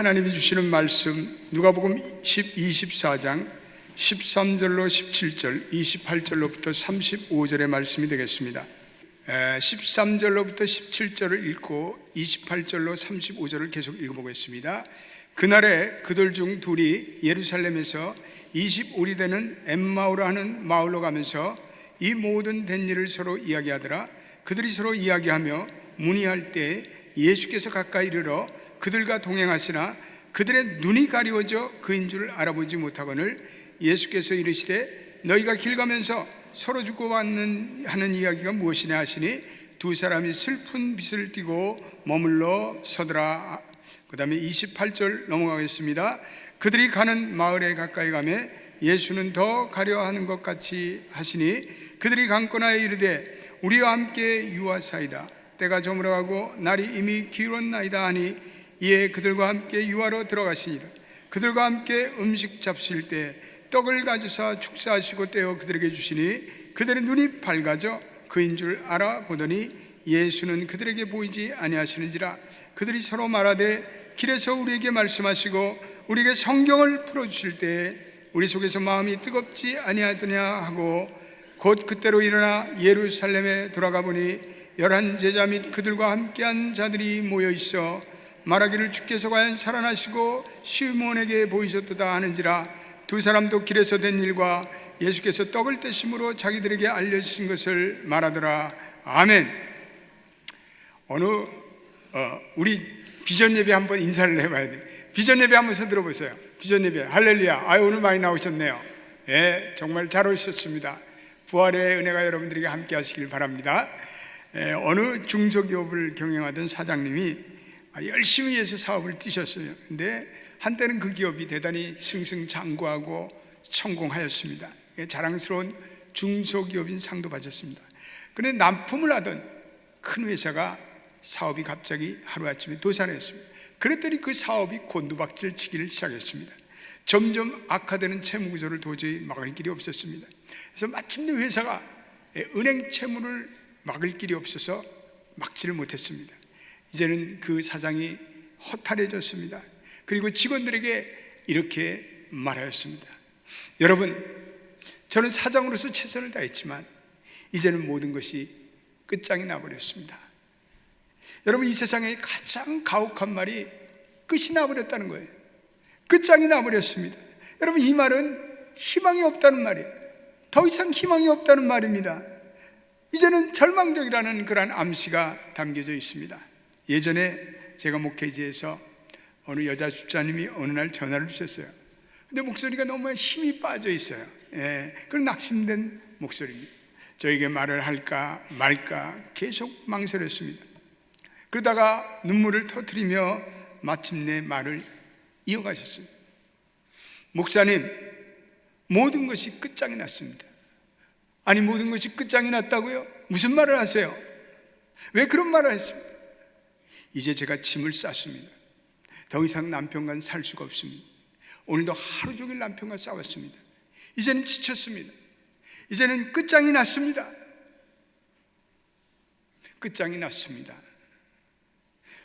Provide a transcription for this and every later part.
하나님이 주시는 말씀 누가복음 24장 13절로 17절, 28절로부터 35절의 말씀이 되겠습니다. 13절로부터 17절을 읽고 28절로 35절을 계속 읽어보겠습니다. 그날에 그들 중 둘이 예루살렘에서 25리 되는 엠마오라 하는 마을로 가면서 이 모든 된 일을 서로 이야기하더라. 그들이 서로 이야기하며 문의할 때 예수께서 가까이 이르러 그들과 동행하시나 그들의 눈이 가리워져 그인 줄 알아보지 못하거늘 예수께서 이르시되 너희가 길 가면서 서로 주고받는 하는 이야기가 무엇이냐 하시니 두 사람이 슬픈 빛을 띠고 머물러 서더라. 그 다음에 28절 넘어가겠습니다. 그들이 가는 마을에 가까이 가매 예수는 더 가려하는 것 같이 하시니 그들이 강권하여 이르되 우리와 함께 유하사이다. 때가 저물어가고 날이 이미 기울었나이다 하니 이에 그들과 함께 유하로 들어가시니라. 그들과 함께 음식 잡수실 때 떡을 가져사 축사하시고 떼어 그들에게 주시니 그들의 눈이 밝아져 그인 줄 알아보더니 예수는 그들에게 보이지 아니하시는지라. 그들이 서로 말하되 길에서 우리에게 말씀하시고 우리에게 성경을 풀어주실 때 우리 속에서 마음이 뜨겁지 아니하더냐 하고 곧 그때로 일어나 예루살렘에 돌아가 보니 11 제자 및 그들과 함께한 자들이 모여 있어 말하기를 주께서 과연 살아나시고 시몬에게 보이셨도다 하는지라. 두 사람도 길에서 된 일과 예수께서 떡을 떼심으로 자기들에게 알려주신 것을 말하더라. 아멘. 우리 비전 예배 한번 인사를 해봐야 돼. 비전 예배 한번 손들어 보세요. 비전 예배 할렐루야. 오늘 많이 나오셨네요. 예, 정말 잘 오셨습니다. 부활의 은혜가 여러분들에게 함께 하시길 바랍니다. 어느 중소기업을 경영하던 사장님이 열심히 해서 사업을 뛰셨어요. 근데 한때는 그 기업이 대단히 승승장구하고 성공하였습니다. 자랑스러운 중소기업인 상도 받았습니다. 그런데 납품을 하던 큰 회사가 사업이 갑자기 하루아침에 도산했습니다. 그랬더니 그 사업이 곤두박질 치기를 시작했습니다. 점점 악화되는 채무구조를 도저히 막을 길이 없었습니다. 그래서 마침내 회사가 은행 채무를 막을 길이 없어서 막지를 못했습니다. 이제는 그 사장이 허탈해졌습니다. 그리고 직원들에게 이렇게 말하였습니다. 여러분, 저는 사장으로서 최선을 다했지만 이제는 모든 것이 끝장이 나버렸습니다. 여러분, 이 세상에 가장 가혹한 말이 끝이 나버렸다는 거예요. 끝장이 나버렸습니다. 여러분, 이 말은 희망이 없다는 말이에요. 더 이상 희망이 없다는 말입니다. 이제는 절망적이라는 그런 암시가 담겨져 있습니다. 예전에 제가 목회지에서 어느 여자 집사님이 어느 날 전화를 주셨어요. 근데 목소리가 너무 힘이 빠져 있어요. 그런 낙심된 목소리입니다. 저에게 말을 할까 말까 계속 망설였습니다. 그러다가 눈물을 터뜨리며 마침내 말을 이어가셨습니다. 목사님, 모든 것이 끝장이 났습니다. 아니, 모든 것이 끝장이 났다고요? 무슨 말을 하세요? 왜 그런 말을 했습니까? 이제 제가 짐을 쌌습니다. 더 이상 남편과 살 수가 없습니다. 오늘도 하루 종일 남편과 싸웠습니다. 이제는 지쳤습니다. 이제는 끝장이 났습니다. 끝장이 났습니다.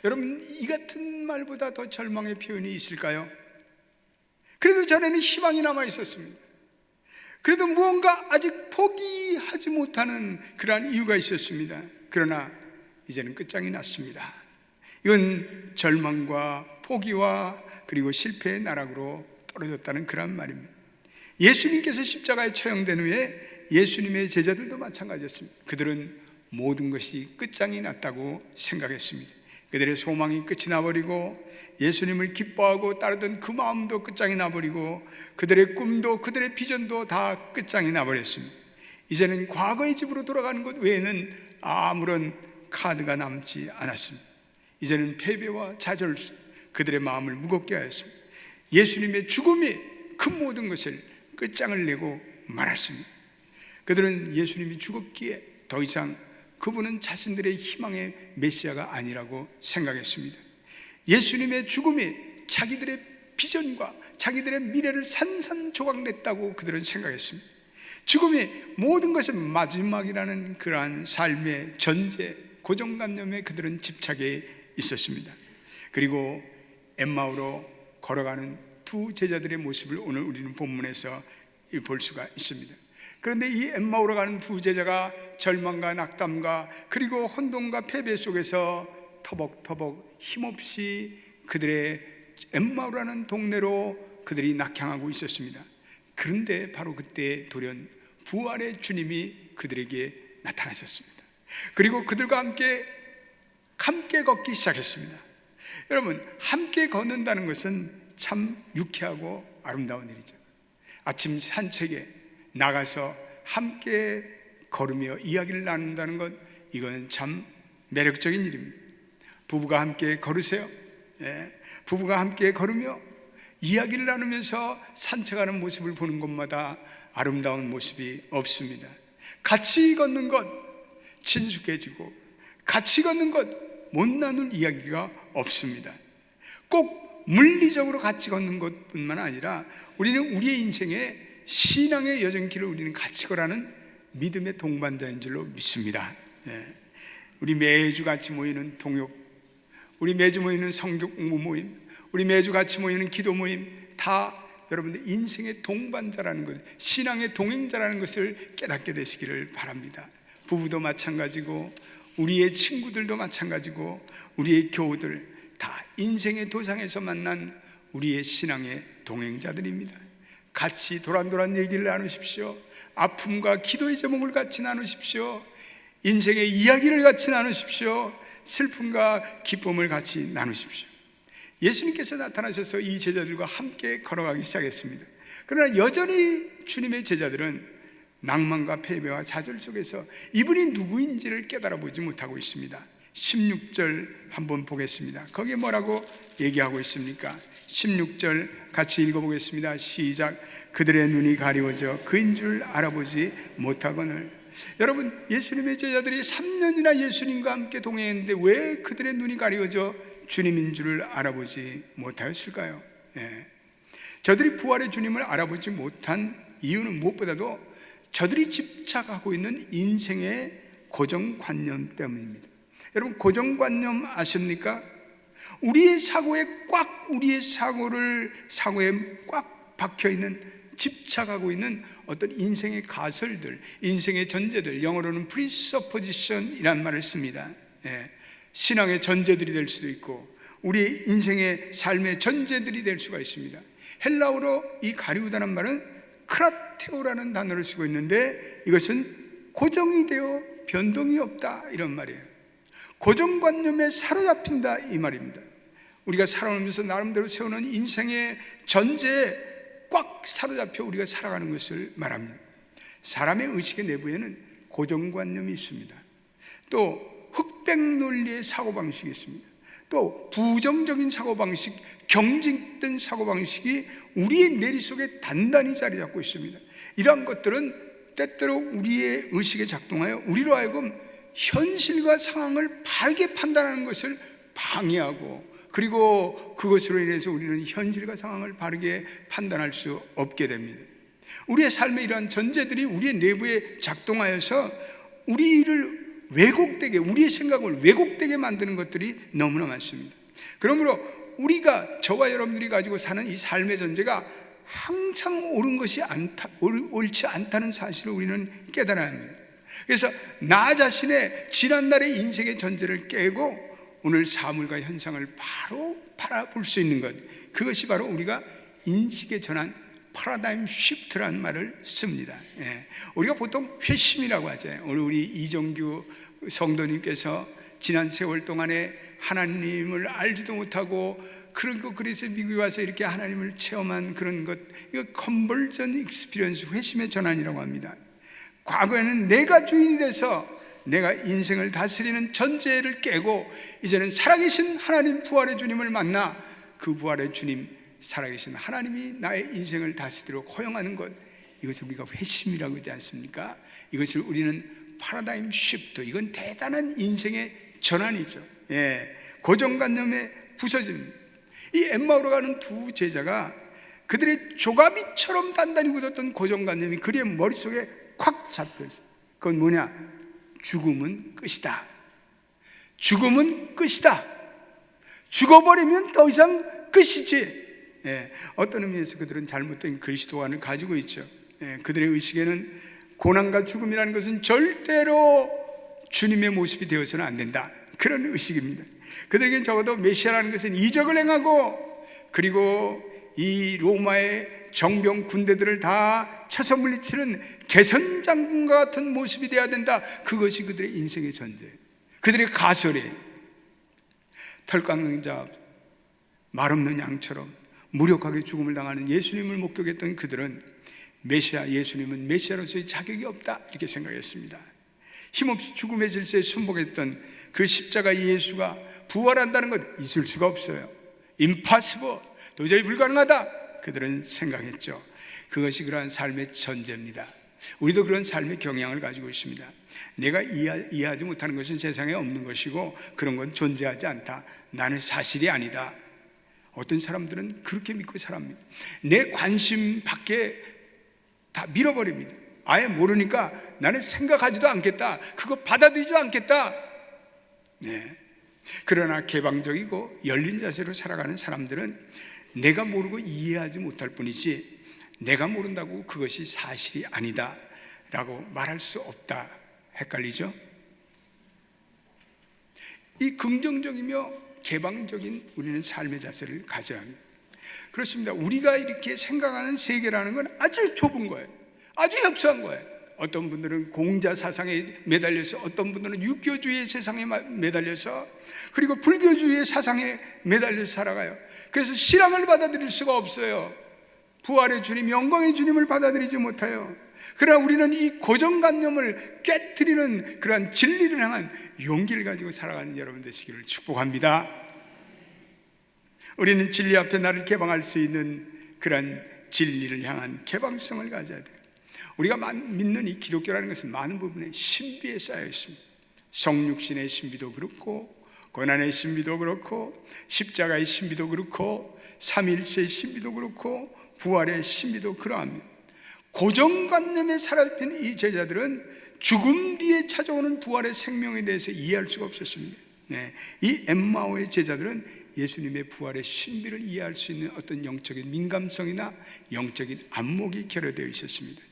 여러분, 이 같은 말보다 더 절망의 표현이 있을까요? 그래도 전에는 희망이 남아 있었습니다. 그래도 무언가 아직 포기하지 못하는 그러한 이유가 있었습니다. 그러나 이제는 끝장이 났습니다. 이건 절망과 포기와 그리고 실패의 나락으로 떨어졌다는 그런 말입니다. 예수님께서 십자가에 처형된 후에 예수님의 제자들도 마찬가지였습니다. 그들은 모든 것이 끝장이 났다고 생각했습니다. 그들의 소망이 끝이 나버리고 예수님을 기뻐하고 따르던 그 마음도 끝장이 나버리고 그들의 꿈도 그들의 비전도 다 끝장이 나버렸습니다. 이제는 과거의 집으로 돌아가는 것 외에는 아무런 카드가 남지 않았습니다. 이제는 패배와 좌절, 그들의 마음을 무겁게 하였습니다. 예수님의 죽음이 그 모든 것을 끝장을 내고 말았습니다. 그들은 예수님이 죽었기에 더 이상 그분은 자신들의 희망의 메시아가 아니라고 생각했습니다. 예수님의 죽음이 자기들의 비전과 자기들의 미래를 산산조각냈다고 그들은 생각했습니다. 죽음이 모든 것의 마지막이라는 그러한 삶의 전제, 고정관념에 그들은 집착해 있었습니다. 그리고 엠마오로 걸어가는 두 제자들의 모습을 오늘 우리는 본문에서 볼 수가 있습니다. 그런데 이 엠마오로 가는 두 제자가 절망과 낙담과 그리고 혼돈과 패배 속에서 터벅터벅 힘없이 그들의 엠마오라는 동네로 그들이 낙향하고 있었습니다. 그런데 바로 그때 돌연 부활의 주님이 그들에게 나타나셨습니다. 그리고 그들과 함께 걷기 시작했습니다. 여러분, 함께 걷는다는 것은 참 유쾌하고 아름다운 일이죠. 아침 산책에 나가서 함께 걸으며 이야기를 나눈다는 것, 이건 참 매력적인 일입니다. 부부가 함께 걸으세요. 부부가 함께 걸으며 이야기를 나누면서 산책하는 모습을 보는 것마다 아름다운 모습이 없습니다. 같이 걷는 것 친숙해지고 같이 걷는 것 못 나눌 이야기가 없습니다. 꼭 물리적으로 같이 걷는 것뿐만 아니라 우리는 우리의 인생의 신앙의 여정길을 우리는 같이 걸어가는 믿음의 동반자인 줄로 믿습니다. 우리 매주 같이 모이는 동역, 우리 매주 모이는 성경 공부 모임, 우리 매주 같이 모이는 기도 모임, 다 여러분들 인생의 동반자라는 것, 신앙의 동행자라는 것을 깨닫게 되시기를 바랍니다. 부부도 마찬가지고 우리의 친구들도 마찬가지고 우리의 교우들 다 인생의 도상에서 만난 우리의 신앙의 동행자들입니다. 같이 도란도란 얘기를 나누십시오. 아픔과 기도의 제목을 같이 나누십시오. 인생의 이야기를 같이 나누십시오. 슬픔과 기쁨을 같이 나누십시오. 예수님께서 나타나셔서 이 제자들과 함께 걸어가기 시작했습니다. 그러나 여전히 주님의 제자들은 낭만과 패배와 좌절 속에서 이분이 누구인지를 깨달아 보지 못하고 있습니다. 16절 한번 보겠습니다. 거기에 뭐라고 얘기하고 있습니까? 16절 같이 읽어보겠습니다. 시작. 그들의 눈이 가리워져 그인 줄 알아보지 못하거늘. 여러분, 예수님의 제자들이 3년이나 예수님과 함께 동행했는데 왜 그들의 눈이 가리워져 주님인 줄을 알아보지 못하였을까요? 저들이 부활의 주님을 알아보지 못한 이유는 무엇보다도 저들이 집착하고 있는 인생의 고정관념 때문입니다. 여러분, 고정관념 아십니까? 우리의 사고에 꽉 박혀있는, 집착하고 있는 어떤 인생의 가설들, 인생의 전제들, 영어로는 presupposition이란 말을 씁니다. 신앙의 전제들이 될 수도 있고 우리 인생의 삶의 전제들이 될 수가 있습니다. 헬라어로 이 가리우다는 말은 크라테오라는 단어를 쓰고 있는데 이것은 고정이 되어 변동이 없다 이런 말이에요. 고정관념에 사로잡힌다 이 말입니다. 우리가 살아오면서 나름대로 세우는 인생의 전제에 꽉 사로잡혀 우리가 살아가는 것을 말합니다. 사람의 의식의 내부에는 고정관념이 있습니다. 또 흑백 논리의 사고방식이 있습니다. 또 부정적인 사고방식, 경직된 사고방식이 우리의 내리 속에 단단히 자리 잡고 있습니다. 이러한 것들은 때때로 우리의 의식에 작동하여 우리로 하여금 현실과 상황을 바르게 판단하는 것을 방해하고, 그리고 그것으로 인해서 우리는 현실과 상황을 바르게 판단할 수 없게 됩니다. 우리의 삶의 이러한 전제들이 우리의 내부에 작동하여서 우리를 왜곡되게, 우리의 생각을 왜곡되게 만드는 것들이 너무나 많습니다. 그러므로 우리가, 저와 여러분들이 가지고 사는 이 삶의 전제가 항상 옳지 않다는 사실을 우리는 깨달아야 합니다. 그래서 나 자신의 지난날의 인생의 전제를 깨고 오늘 사물과 현상을 바로 바라볼 수 있는 것, 그것이 바로 우리가 인식의 전환, 파라다임 시프트라는 말을 씁니다. 우리가 보통 회심이라고 하죠. 오늘 우리 이정규 성도님께서 지난 세월 동안에 하나님을 알지도 못하고 그래서 미국에 와서 이렇게 하나님을 체험한 그런 것, 이거 컨버전 익스피리언스, 회심의 전환이라고 합니다. 과거에는 내가 주인이 돼서 내가 인생을 다스리는 전제를 깨고 이제는 살아계신 하나님, 부활의 주님을 만나 그 부활의 주님, 살아계신 하나님이 나의 인생을 다스리도록 허용하는 것, 이것을 우리가 회심이라고 하지 않습니까? 이것을 우리는 파라다임 시프트, 이건 대단한 인생의 전환이죠. 고정관념의 부서짐. 이 엠마오로 가는 두 제자가 그들의 조가비처럼 단단히 굳었던 고정관념이 그들의 머릿속에 콱 잡혀있어요. 그건 뭐냐? 죽음은 끝이다. 죽음은 끝이다. 죽어버리면 더 이상 끝이지. 어떤 의미에서 그들은 잘못된 그리스도관을 가지고 있죠. 그들의 의식에는 고난과 죽음이라는 것은 절대로 주님의 모습이 되어서는 안 된다, 그런 의식입니다. 그들에게는 적어도 메시아라는 것은 이적을 행하고, 그리고 이 로마의 정병 군대들을 다 쳐서 물리치는 개선장군과 같은 모습이 되어야 된다. 그것이 그들의 인생의 전제, 그들의 가설이에요. 털 깎는 자, 말 없는 양처럼 무력하게 죽음을 당하는 예수님을 목격했던 그들은 메시아, 예수님은 메시아로서의 자격이 없다, 이렇게 생각했습니다. 힘없이 죽음의 질서에 순복했던 그 십자가 예수가 부활한다는 것 있을 수가 없어요. impossible, 도저히 불가능하다, 그들은 생각했죠. 그것이 그러한 삶의 전제입니다. 우리도 그런 삶의 경향을 가지고 있습니다. 내가 이해하지 못하는 것은 세상에 없는 것이고 그런 건 존재하지 않다, 나는 사실이 아니다. 어떤 사람들은 그렇게 믿고 살아갑니다. 내 관심 밖에 다 밀어버립니다. 아예 모르니까 나는 생각하지도 않겠다, 그거 받아들이지도 않겠다. 그러나 개방적이고 열린 자세로 살아가는 사람들은 내가 모르고 이해하지 못할 뿐이지 내가 모른다고 그것이 사실이 아니다 라고 말할 수 없다. 헷갈리죠? 이 긍정적이며 개방적인 우리는 삶의 자세를 가져야 합니다. 그렇습니다. 우리가 이렇게 생각하는 세계라는 건 아주 좁은 거예요. 아주 협소한 거예요. 어떤 분들은 공자 사상에 매달려서, 어떤 분들은 유교주의의 세상에 매달려서, 그리고 불교주의의 사상에 매달려서 살아가요. 그래서 신앙을 받아들일 수가 없어요. 부활의 주님, 영광의 주님을 받아들이지 못해요. 그러나 우리는 이 고정관념을 깨트리는 그러한 진리를 향한 용기를 가지고 살아가는 여러분 되시기를 축복합니다. 우리는 진리 앞에 나를 개방할 수 있는 그러한 진리를 향한 개방성을 가져야 돼요. 우리가 믿는 이 기독교라는 것은 많은 부분에 신비에 쌓여 있습니다. 성육신의 신비도 그렇고, 고난의 신비도 그렇고, 십자가의 신비도 그렇고, 삼일체의 신비도 그렇고, 부활의 신비도 그러합니다. 고정관념에 사로잡힌 이 제자들은 죽음 뒤에 찾아오는 부활의 생명에 대해서 이해할 수가 없었습니다. 이 엠마오의 제자들은 예수님의 부활의 신비를 이해할 수 있는 어떤 영적인 민감성이나 영적인 안목이 결여되어 있었습니다.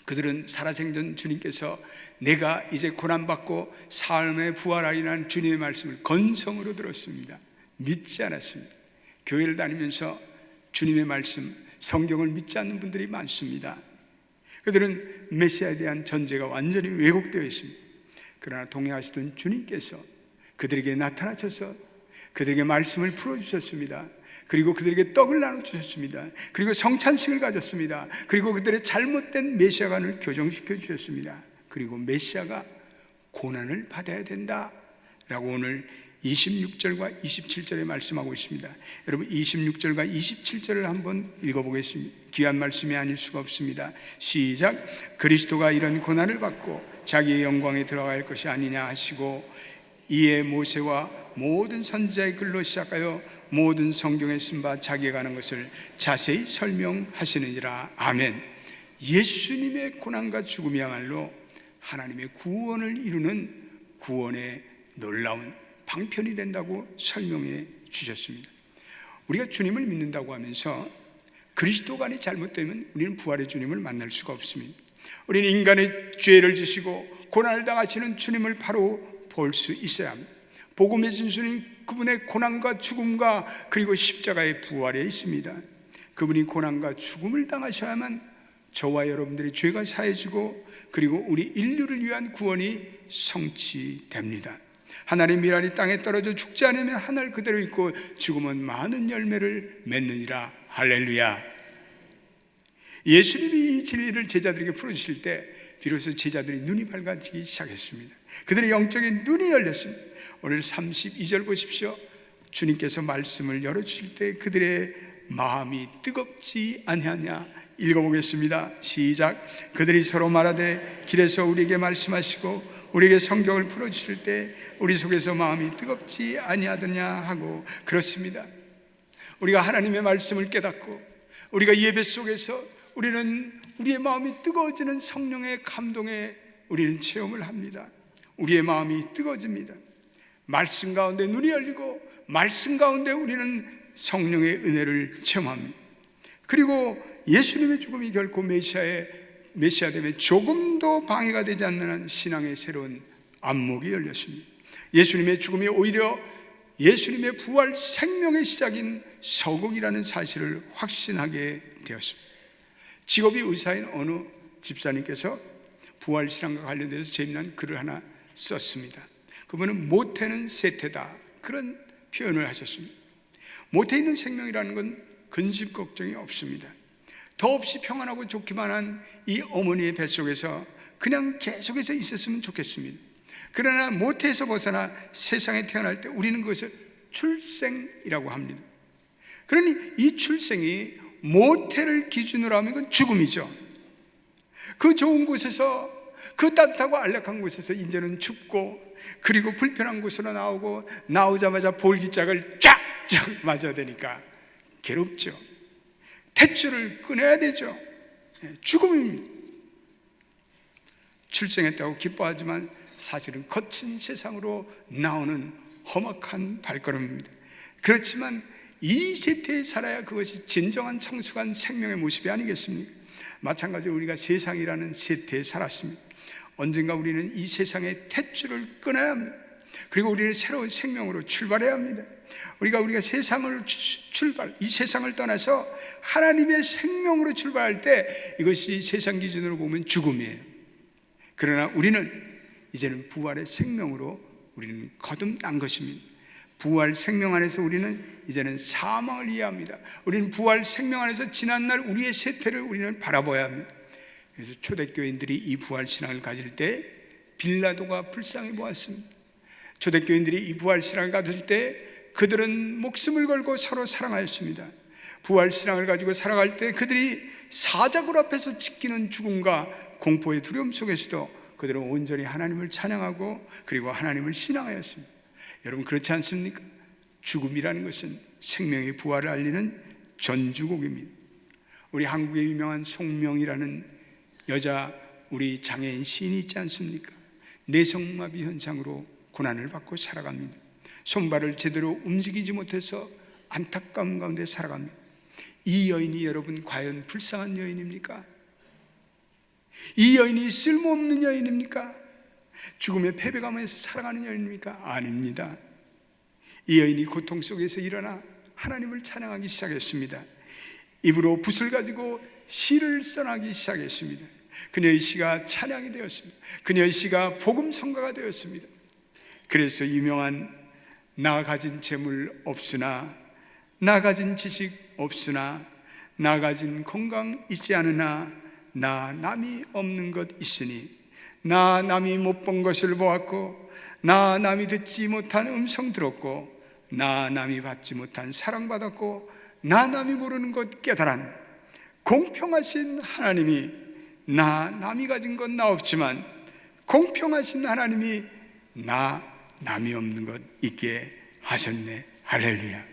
그들은 살아생전 주님께서 내가 이제 고난받고 삶에 부활하리라는 주님의 말씀을 건성으로 들었습니다. 믿지 않았습니다. 교회를 다니면서 주님의 말씀, 성경을 믿지 않는 분들이 많습니다. 그들은 메시아에 대한 전제가 완전히 왜곡되어 있습니다. 그러나 동행하시던 주님께서 그들에게 나타나셔서 그들에게 말씀을 풀어주셨습니다. 그리고 그들에게 떡을 나눠주셨습니다. 그리고 성찬식을 가졌습니다. 그리고 그들의 잘못된 메시아관을 교정시켜 주셨습니다. 그리고 메시아가 고난을 받아야 된다 라고 오늘 26절과 27절에 말씀하고 있습니다. 여러분 26절과 27절을 한번 읽어보겠습니다. 귀한 말씀이 아닐 수가 없습니다. 시작. 그리스도가 이런 고난을 받고 자기의 영광에 들어갈 것이 아니냐 하시고, 이에 모세와 모든 선지자의 글로 시작하여 모든 성경에 쓴 바 자기에 관한 것을 자세히 설명하시느니라. 아멘. 예수님의 고난과 죽음이야말로 하나님의 구원을 이루는 구원의 놀라운 방편이 된다고 설명해 주셨습니다. 우리가 주님을 믿는다고 하면서 그리스도관이 잘못되면 우리는 부활의 주님을 만날 수가 없습니다. 우리는 인간의 죄를 지시고 고난을 당하시는 주님을 바로 볼 수 있어야 합니다. 복음의 진수는 그분의 고난과 죽음과 그리고 십자가의 부활에 있습니다. 그분이 고난과 죽음을 당하셔야만 저와 여러분들의 죄가 사해지고 그리고 우리 인류를 위한 구원이 성취됩니다. 하나님의 미랄이 땅에 떨어져 죽지 않으면 하늘 그대로 있고 죽으면 많은 열매를 맺느니라. 할렐루야. 예수님이 이 진리를 제자들에게 풀어주실 때 비로소 제자들이 눈이 밝아지기 시작했습니다. 그들의 영적인 눈이 열렸습니다. 오늘 32절 보십시오. 주님께서 말씀을 열어주실 때 그들의 마음이 뜨겁지 아니하냐. 읽어보겠습니다. 시작. 그들이 서로 말하되 길에서 우리에게 말씀하시고 우리에게 성경을 풀어주실 때 우리 속에서 마음이 뜨겁지 아니하더냐 하고. 그렇습니다. 우리가 하나님의 말씀을 깨닫고 우리가 예배 속에서 우리는 우리의 마음이 뜨거워지는 성령의 감동에 우리는 체험을 합니다. 우리의 마음이 뜨거워집니다. 말씀 가운데 눈이 열리고 말씀 가운데 우리는 성령의 은혜를 체험합니다. 그리고 예수님의 죽음이 결코 메시아됨에 조금도 방해가 되지 않는 한 신앙의 새로운 안목이 열렸습니다. 예수님의 죽음이 오히려 예수님의 부활 생명의 시작인 서곡이라는 사실을 확신하게 되었습니다. 직업이 의사인 어느 집사님께서 부활 신앙과 관련돼서 재미난 글을 하나 썼습니다. 그분은 모태는 세태다, 그런 표현을 하셨습니다. 모태에 있는 생명이라는 건 근심 걱정이 없습니다. 더없이 평안하고 좋기만 한 이 어머니의 뱃속에서 그냥 계속해서 있었으면 좋겠습니다. 그러나 모태에서 벗어나 세상에 태어날 때 우리는 그것을 출생이라고 합니다. 그러니 이 출생이 모태를 기준으로 하면 그건 죽음이죠. 그 좋은 곳에서, 그 따뜻하고 안락한 곳에서 이제는 춥고, 그리고 불편한 곳으로 나오고, 나오자마자 볼기짝을 쫙쫙 맞아야 되니까 괴롭죠. 탯줄을 끊어야 되죠. 죽음입니다. 출생했다고 기뻐하지만 사실은 거친 세상으로 나오는 험악한 발걸음입니다. 그렇지만 이 세태에 살아야 그것이 진정한 성숙한 생명의 모습이 아니겠습니까? 마찬가지로 우리가 세상이라는 세태에 살았습니다. 언젠가 우리는 이 세상의 탯줄을 끊어야 합니다. 그리고 우리는 새로운 생명으로 출발해야 합니다. 우리가 이 세상을 떠나서 하나님의 생명으로 출발할 때 이것이 세상 기준으로 보면 죽음이에요. 그러나 우리는 이제는 부활의 생명으로 우리는 거듭난 것입니다. 부활 생명 안에서 우리는 이제는 사망을 이해합니다. 우리는 부활 생명 안에서 지난날 우리의 세태를 우리는 바라봐야 합니다. 그래서 초대교인들이 이 부활 신앙을 가질 때 빌라도가 불쌍히 보았습니다. 초대교인들이 이 부활 신앙을 가질 때 그들은 목숨을 걸고 서로 사랑하였습니다. 부활 신앙을 가지고 살아갈 때 그들이 사자굴 앞에서 지키는 죽음과 공포의 두려움 속에서도 그들은 온전히 하나님을 찬양하고 그리고 하나님을 신앙하였습니다. 여러분, 그렇지 않습니까? 죽음이라는 것은 생명의 부활을 알리는 전주곡입니다. 우리 한국의 유명한 송명이라는 여자 우리 장애인 시인이 있지 않습니까? 뇌성마비 현상으로 고난을 받고 살아갑니다. 손발을 제대로 움직이지 못해서 안타까움 가운데 살아갑니다. 이 여인이 여러분 과연 불쌍한 여인입니까? 이 여인이 쓸모없는 여인입니까? 죽음의 패배감에서 살아가는 여인입니까? 아닙니다. 이 여인이 고통 속에서 일어나 하나님을 찬양하기 시작했습니다. 입으로 붓을 가지고 시를 써나기 시작했습니다. 그녀의 시가 찬양이 되었습니다. 그녀의 시가 복음 성가가 되었습니다. 그래서 유명한 나 가진 재물 없으나, 나 가진 지식 없으나, 나 가진 건강 있지 않으나, 나 남이 없는 것 있으니, 나 남이 못 본 것을 보았고, 나 남이 듣지 못한 음성 들었고, 나 남이 받지 못한 사랑받았고, 나 남이 모르는 것 깨달은 공평하신 하나님이, 나 남이 가진 건 나 없지만 공평하신 하나님이 나 남이 없는 것 있게 하셨네. 할렐루야.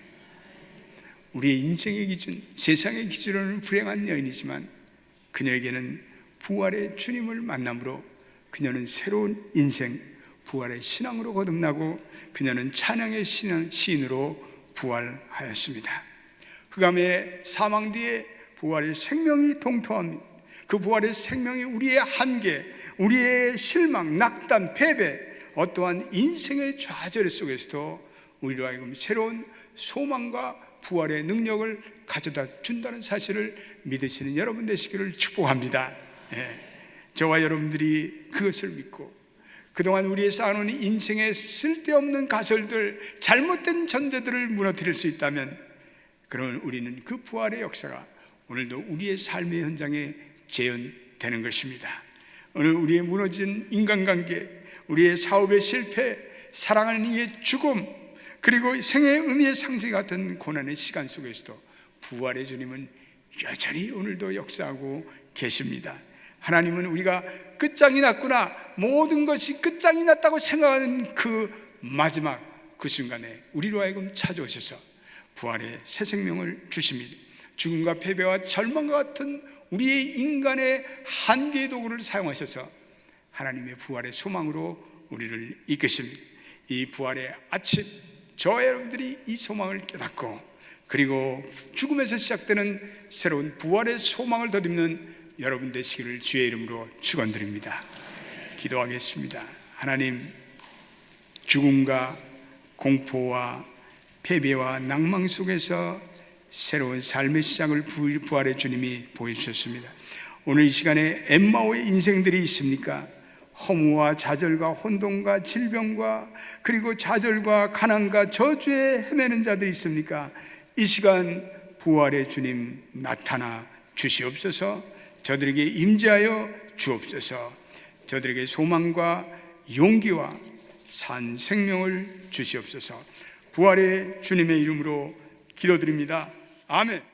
우리의 인생의 기준, 세상의 기준으로는 불행한 여인이지만 그녀에게는 부활의 주님을 만남으로 그녀는 새로운 인생, 부활의 신앙으로 거듭나고 그녀는 찬양의 시인으로 부활하였습니다. 흑암의 사망 뒤에 부활의 생명이 동토합니다. 그 부활의 생명이 우리의 한계, 우리의 실망, 낙담, 패배, 어떠한 인생의 좌절 속에서도 우리로 하여금 새로운 소망과 부활의 능력을 가져다 준다는 사실을 믿으시는 여러분 되시기를 축복합니다. 저와 여러분들이 그것을 믿고 그동안 우리의 쌓아놓은 인생의 쓸데없는 가설들, 잘못된 전제들을 무너뜨릴 수 있다면 그러면 우리는 그 부활의 역사가 오늘도 우리의 삶의 현장에 재현되는 것입니다. 오늘 우리의 무너진 인간관계, 우리의 사업의 실패, 사랑하는 이의 죽음, 그리고 생애의 의미의 상실 같은 고난의 시간 속에서도 부활의 주님은 여전히 오늘도 역사하고 계십니다. 하나님은 우리가 끝장이 났구나, 모든 것이 끝장이 났다고 생각하는 그 마지막 그 순간에 우리로 하여금 찾아오셔서 부활의 새 생명을 주십니다. 죽음과 패배와 절망과 같은 우리의 인간의 한계의 도구를 사용하셔서 하나님의 부활의 소망으로 우리를 이끄십니다. 이 부활의 아침, 저와 여러분들이 이 소망을 깨닫고 그리고 죽음에서 시작되는 새로운 부활의 소망을 덧입는 여러분 되시기를 주의 이름으로 축원드립니다. 기도하겠습니다. 하나님, 죽음과 공포와 패배와 낭망 속에서 새로운 삶의 시작을 부활의 주님이 보여주셨습니다. 오늘 이 시간에 엠마오의 인생들이 있습니까? 허무와 좌절과 혼돈과 질병과 그리고 좌절과 가난과 저주에 헤매는 자들이 있습니까? 이 시간 부활의 주님 나타나 주시옵소서. 저들에게 임재하여 주옵소서. 저들에게 소망과 용기와 산 생명을 주시옵소서. 부활의 주님의 이름으로 기도드립니다. 아멘.